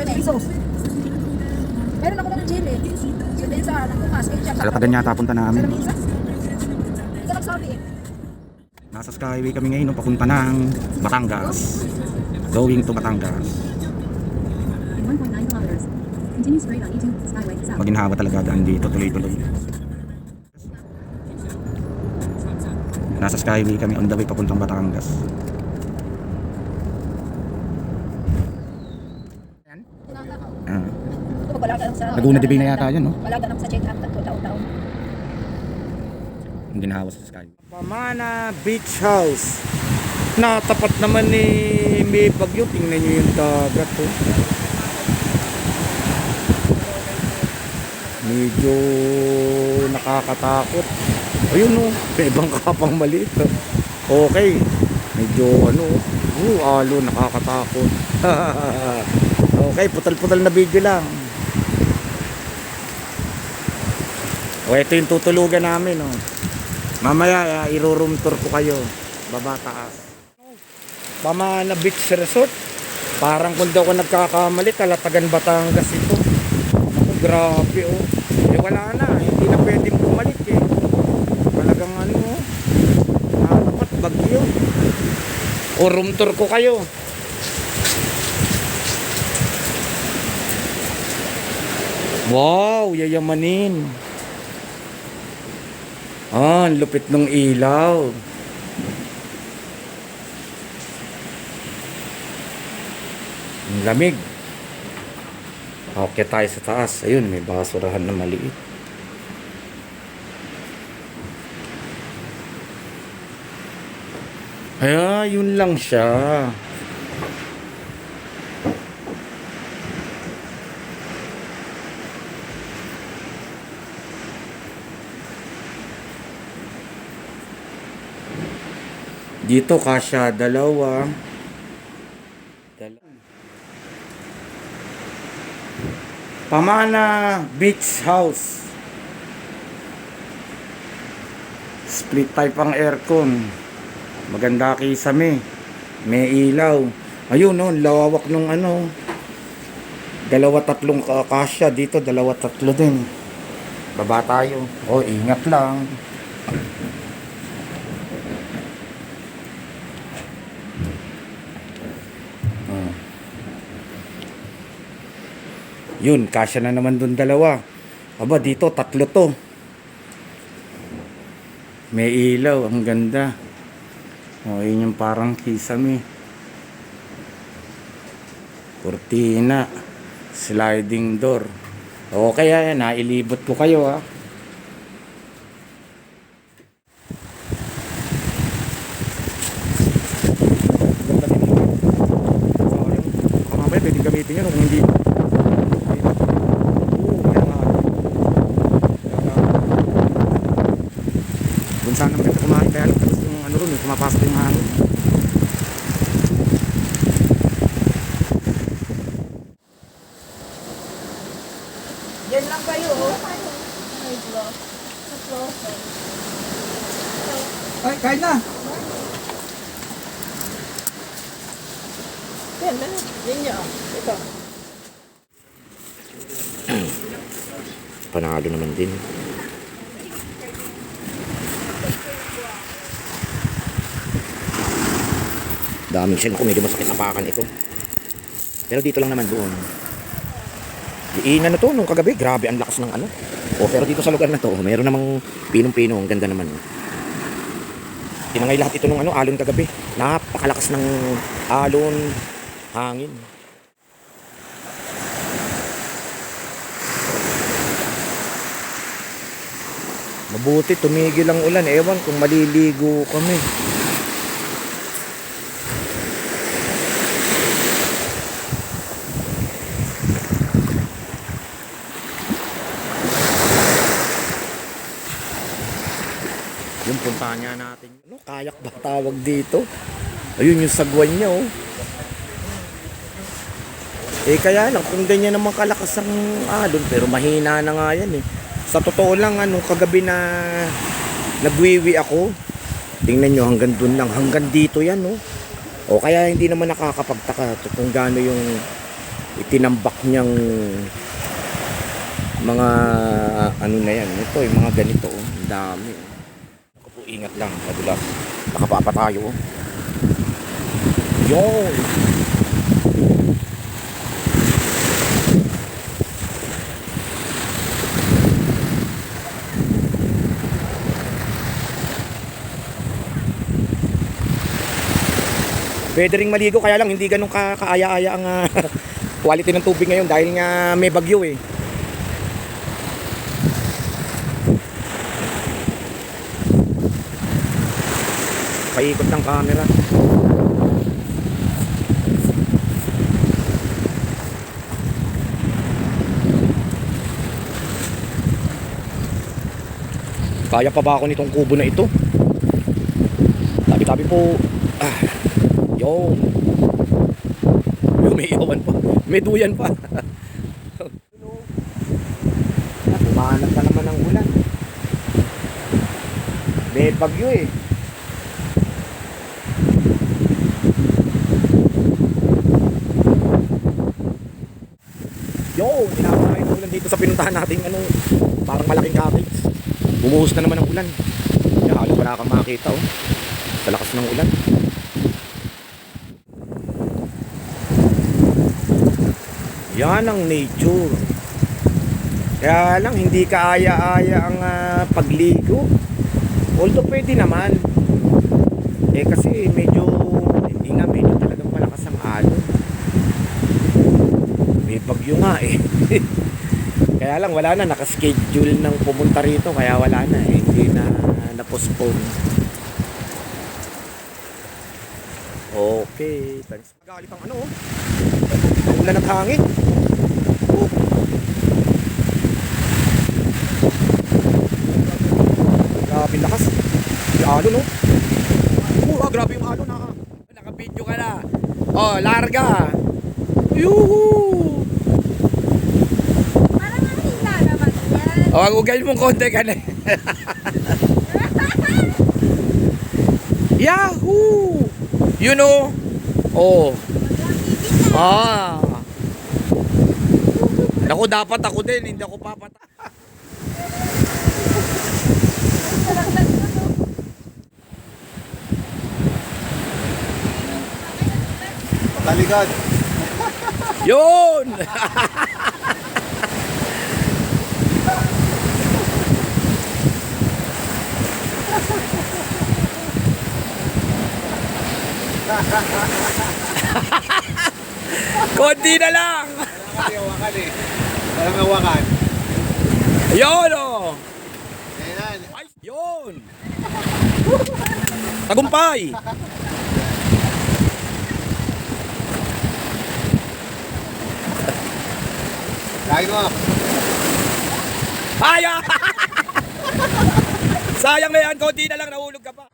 pesos. Meron ako ng chili. So din sa bukas, ketchup. Kalatagan yata punta namin. Ito nagsabi eh. Nasa Skyway kami ngayon, papunta ng Batangas. Going to Batangas. 1.9 kilometers. Continue straight on E2 Skyway South. Maginhawa talaga daan dito, tuloy-tuloy. Nasa Skyway kami, on the way papuntang Batangas. Ah. Laguna de Bay na yata yan, no? Wala ganang sa check-up at taon-taon. Ang ginhawa sa Skyway. Pamana Beach House. Natapat naman ni may bagyo. Tingnan nyo yung dagat, oh. Medyo nakakatakot. Ayun, oh, may ibang kapang maliit, oh. Okay, medyo ano, alo, nakakatakot. Okay, putal-putal na video lang. O, ito yung tutulugan namin, oh. Mamaya i-room tour ko kayo, baba taas. Pamana Beach Resort. Parang kung daw ako nagkakamali, Kalatagan, Batangas ito. Ako, grabe, oh. Eh wala na, hindi na pwedeng bumalik eh. Talagang ano, dapat bagyo. O room tour ko kayo. Wow, yayamanin. Ah, ang lupit ng ilaw. Ang lamig. Okay tayo sa taas. Ayun, may basurahan na maliit. Ay, yun lang siya. Dito kasya dalawa. Pamana Beach House. Split type ang aircon. Maganda kisame. May ilaw. Ayun, no, lawak nung ano. Dalawa tatlong kasya dito, dalawa tatlo din. Baba tayo. Oh, ingat lang. Yun, kasya na naman dun dalawa. Aba, dito tatlo to. May ilaw, ang ganda. O, yun yung parang kisame. Cortina. Sliding door. O, kaya yan, nailibot ko kayo, ha. Ganda din mo. So, yun. Baka mamaya, pwedeng gamitin yun kung hindi. Sana maganda kumain kaya tapos yung ano ron, pumapasok yung hangin. Yan lang kayo, oh. Ay, kahit na. Yan na. Yan niya, oh. Ito. Panalo naman din. Daming siya ko, medyo masakit sa pakan ito. Pero dito lang naman doon. Diinan na to nung kagabi, grabe ang lakas ng ano. O pero dito sa lugar na to, meron namang pinong-pino, ang ganda naman. Tinangay lahat ito nung ano, alon kagabi. Napakalakas ng alon, hangin. Mabuti tumigil ang ulan, ewan kung maliligo kami. Yung puntahan nga natin, ano, kayak ba tawag dito? Ayun yung sagwan niya, oh. Eh kaya lang, kung ganyan naman kalakas ang alon, pero mahina na nga yan eh. Sa totoo lang, ano, kagabi na nagwiwi ako, tingnan nyo, hanggang dun lang, hanggang dito yan, oh. O kaya hindi naman nakakapagtaka kung gaano yung itinambak niyang mga ano na yan. Ito yung mga ganito. Oh. Ang dami. Ako po, ingat lang. Madulas. Nakapapa tayo. Oh. Yun. Pwede ring maligo, kaya lang hindi ganun kaaya-aya ang quality ng tubig ngayon dahil nga may bagyo eh. Paikot ng camera. Kaya pa ba ako nitong kubo na ito? Tabi-tabi po. Yun. May iwan pa. May duyan pa. Tumahanap na naman ng ulan. May bagyo eh. Yo, tinapay ng ulan dito sa pinuntahan natin parang malaking cottage. Bumuhos na naman ang ulan. Kaya halos wala kang makakita sa lakas ng ulan. Yan ang nature. Kaya lang hindi kaaya-aya ang pagligo. Although pwede naman. Kasi medyo talagang malakas ang alon. May bagyo nga eh. Kaya lang wala na, nakaschedule ng pumunta rito, kaya wala na eh. Hindi na postpone. Okay, thanks. Magalit ang ang ulan at hangin. Grabe lakas. Yung alon grabe yung alon Naka-video ka na. Larga. Yuhu. Parang ang hila naman yan. Hugayin mong konti ka na. Yahoo! You know? Naku, dapat ako din. Hindi ako papata. Taligad. Yun! Konti na lang! Wakan eh. Walang hawakan. Yun Ayan. Ay, yun! Tagumpay! Kain mo. Aya! Sayang na yan, konti na lang, nahulog ka pa.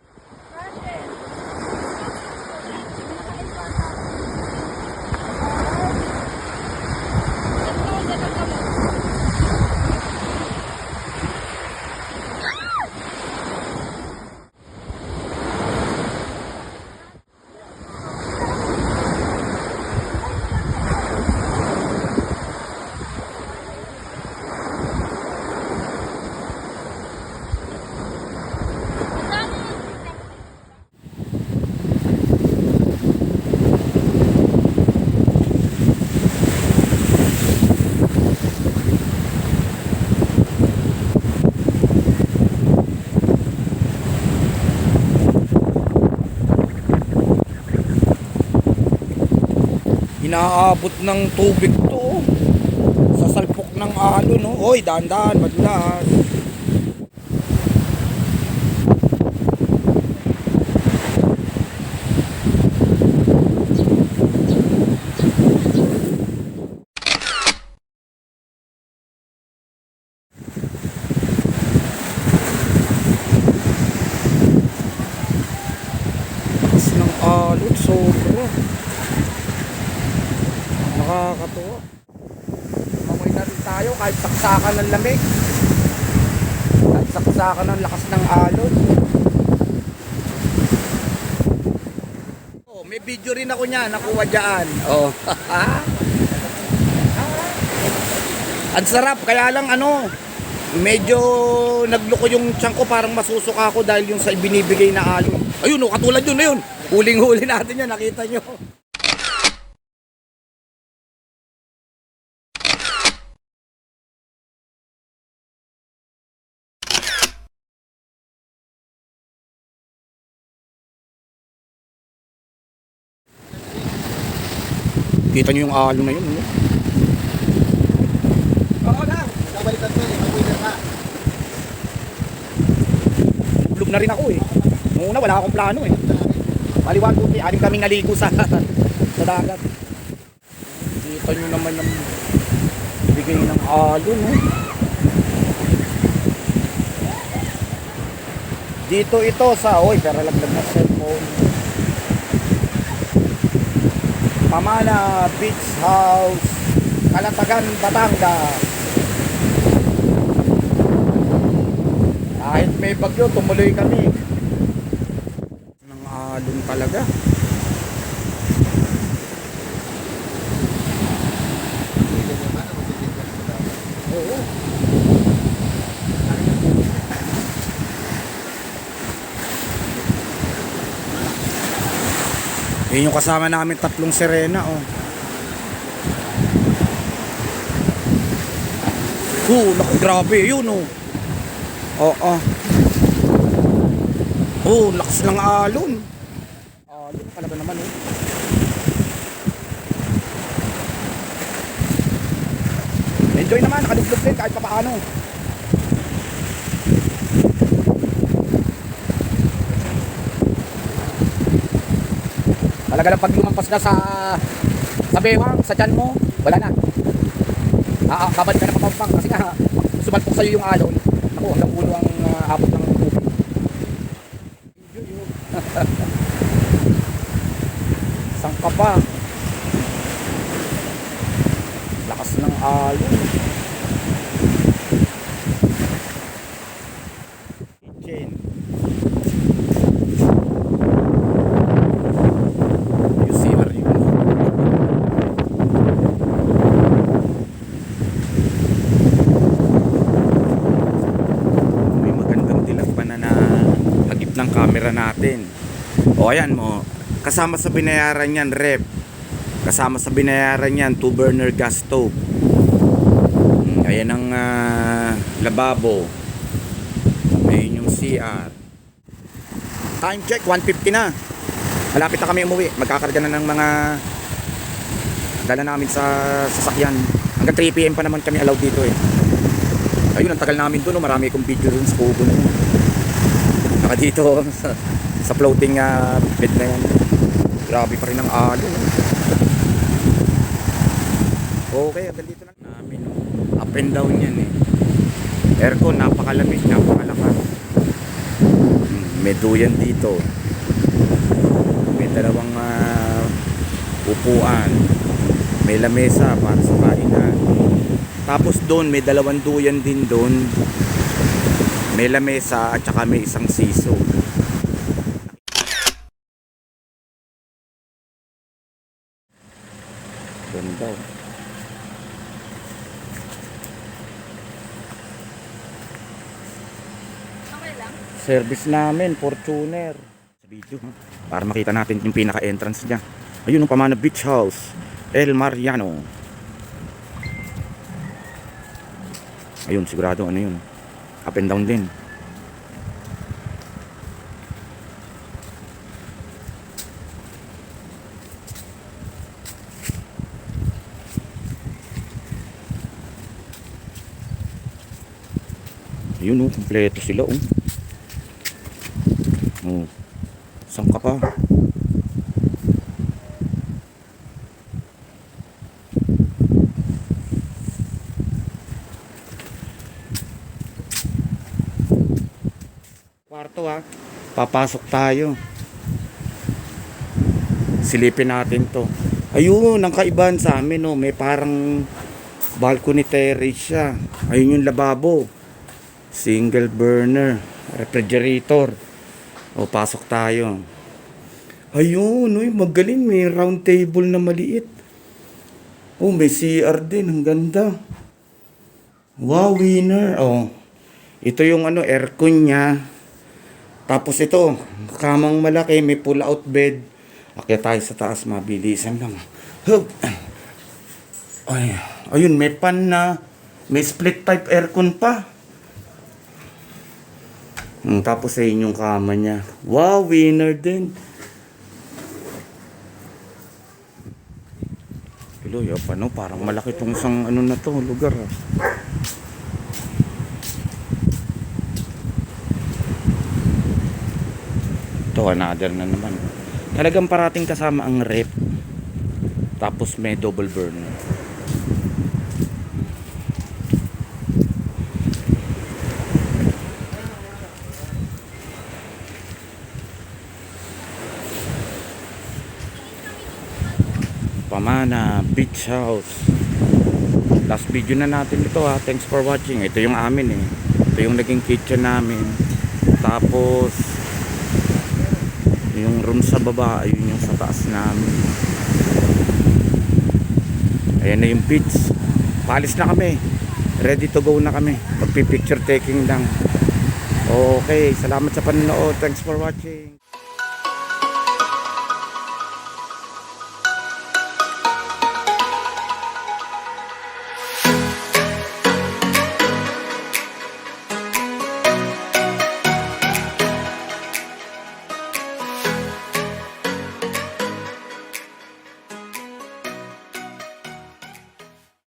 Inaabot ng tubig to sa salpok ng alon. Hoy, dahan-dahan, madulas. Lakas ng alon, sobra. Nakakatuwa. Mamoy na rin tayo kahit saksakan ng lamig. Kahit saksakan ng lakas ng alon. May video rin ako niya, nakuha dyan. Ang sarap, kaya lang ano, medyo nagloko yung tiyan ko, parang masusuka ako dahil yung sa binibigay na alon. Ayun, oh, katulad yun na yun. Huling-huli natin yan, nakita nyo. Kita nyo yung alon na yun. No? Oo na. Kabalitan mo, mag-winner ka. Blog na rin ako eh. Noong una, wala akong plano eh. Maliwan po, anim kaming naligo sa dagat. Kita nyo naman ng bigay ng alon. No? Dito ito sa, oy, pero laglag na cellphone. Pamana Beach House, Calatagan, Batangas. Kahit may bagyo, tumuloy kami. Nang alon talaga. Oo. Yun yung kasama namin, tatlong sirena, oh. Naku, grabe, yun, oh. Oo. Lakas ng alon. Alon talaga naman, oh. Enjoy naman, nakaduglog din kahit papaano. Talaga lang pag lumampas na sa bewang, sa tiyan mo, wala na. Babalik ka na papampang kasi nga sumalpok sa'yo yung alon. Ako, hanggang ulo ang abot ng tubig. Saan ka pa? Lakas ng alon. Kitchen. You see where you go. May magandang dilag pa na hagip ng camera natin. O ayan mo, kasama sa binayaran yan, rep. Kasama sa binayaran yan, 2 burner gas stove. Ayan ang lababo. Ayun yung CR. Time check, 1:50 na. Malapit na kami umuwi. Magkakarga na ng mga dala namin sa sasakyan. Hanggang 3 PM pa naman kami allowed dito eh. Ayun, ang tagal namin doon. Marami akong video doon sa kubo na yun. Saka dito sa floating bed na yan. Grabe pa rin ang alon. Okay, hanggang dito na namin. Up and down yan eh. Aircon, napakalamig, napakalakas. May duyan dito. May dalawang upuan. May lamesa para sa kainan. Tapos doon, may dalawang duyan din doon. May lamesa at saka may isang siso. Ganda. Okay lang. Service namin, Fortuner. Sa video, para makita natin yung pinaka-entrance niya. Ayun ang Pamana Beach House, El Mariano. Ayun, sigurado ano yun. Up and down din. Ayun oh, kompleto sila oh. Oh. Saan ka pa? Kwarto ha. Papasok tayo. Silipin natin to. Ayun, ang kaibahan sa amin oh, may parang balcony terrace siya. Ayun yung lababo. Single burner, refrigerator. O, pasok tayo. Ayun, uy, magaling. May round table na maliit. Oh, may CR din. Ang ganda. Wow, winner. Oh. Ito yung ano, aircon niya. Tapos ito, kamang malaki, may pull-out bed. Akyat tayo sa taas, mabilisan lang. Hup. Ay, ayun, may pan na. May split type aircon pa. Tapos sa yung kama niya. Wow, winner din. Piloy, no? Parang malaki tong isang ano na to, lugar. Ito, another na naman. Talagang parating kasama ang rep. Tapos may double burner. Pamana Beach House. Last video na natin ito ha. Thanks for watching. Ito yung amin eh. Ito yung naging kitchen namin. Tapos yung room sa baba, ayun yung sa taas namin. Ayan na yung beach. Paalis na kami. Ready to go na kami. Magpi-picture taking lang. Okay, salamat sa panonood. Thanks for watching.